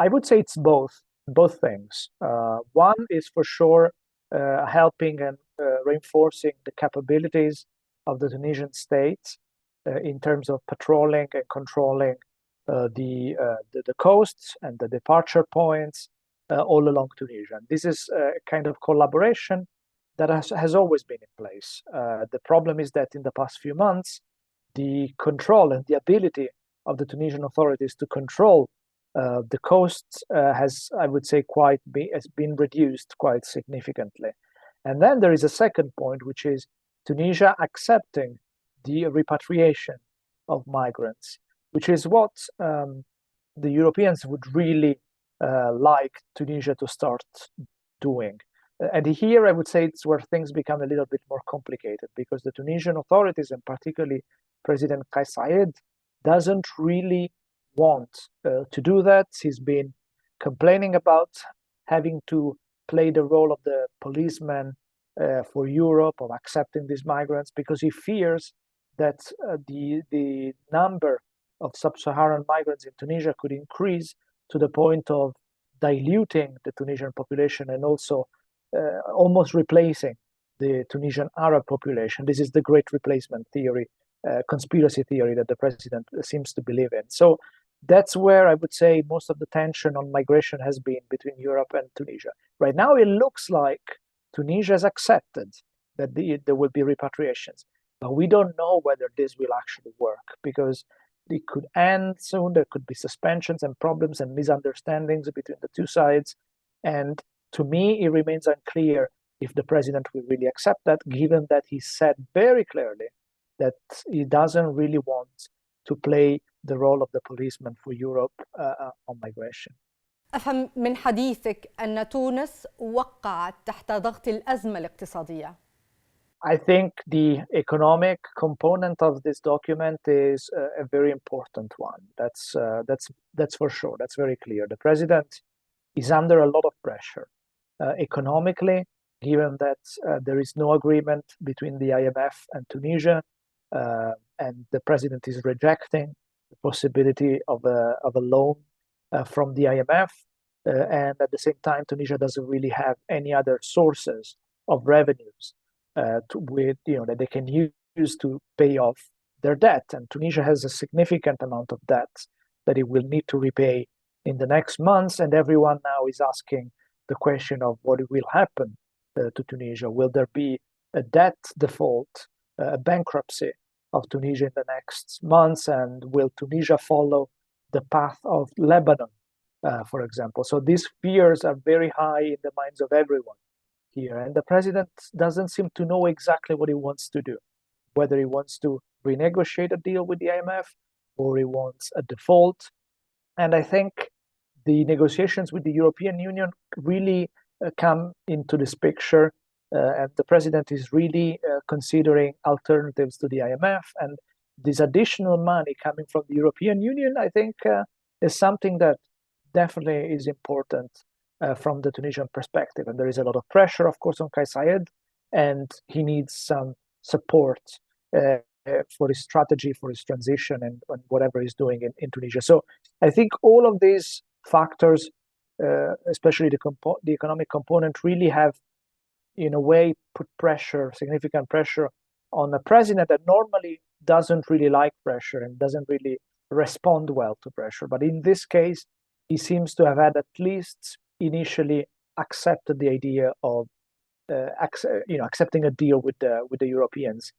I would say it's both things. One is for sure helping and reinforcing the capabilities of the Tunisian state in terms of patrolling and controlling the coasts and the departure points all along Tunisia. And this is a kind of collaboration that has always been in place. The problem is that in the past few months, the control and the ability of the Tunisian authorities to control the coasts has, I would say, has been reduced quite significantly. And then there is a second point, which is Tunisia accepting the repatriation of migrants, which is what the Europeans would really like Tunisia to start doing. And here I would say it's where things become a little bit more complicated, because the Tunisian authorities, and particularly President Kais Saied, doesn't really want to do that. He's been complaining about having to play the role of the policeman for Europe, of accepting these migrants, because he fears that the number of sub-Saharan migrants in Tunisia could increase to the point of diluting the Tunisian population and also almost replacing the Tunisian Arab population. This is the great replacement theory, conspiracy theory that the president seems to believe in. So that's where I would say most of the tension on migration has been between Europe and Tunisia. Right now, it looks like Tunisia has accepted that there will be repatriations, but we don't know whether this will actually work, because it could end soon. There could be suspensions and problems and misunderstandings between the two sides. And to me, it remains unclear if the president will really accept that, given that he said very clearly that he doesn't really want to play the role of the policeman for Europe on migration. أفهم من حديثك أن تونس وقعت تحت ضغط الأزمة الاقتصادية. I think the economic component of this document is a very important one. That's for sure. That's very clear. The president is under a lot of pressure economically, given that there is no agreement between the IMF and Tunisia, and the president is rejecting the possibility of a loan from the IMF, and at the same time, Tunisia doesn't really have any other sources of revenues that they can use to pay off their debt. And Tunisia has a significant amount of debt that it will need to repay in the next months. And everyone now is asking the question of what will happen to Tunisia. Will there be a debt default, a bankruptcy of Tunisia in the next months? And will Tunisia follow the path of Lebanon, for example? So these fears are very high in the minds of everyone here. And the president doesn't seem to know exactly what he wants to do, whether he wants to renegotiate a deal with the IMF or he wants a default. And I think the negotiations with the European Union really come into this picture. And the president is really considering alternatives to the IMF. And this additional money coming from the European Union, I think, is something that definitely is important from the Tunisian perspective. And there is a lot of pressure, of course, on Kais Saied, and he needs some support for his strategy, for his transition, and whatever he's doing in Tunisia. So I think all of these factors, especially the economic component, really have, in a way, put pressure, significant pressure on a president that normally doesn't really like pressure and doesn't really respond well to pressure. But in this case, he seems to have had at least initially accepted the idea of accepting a deal with the Europeans.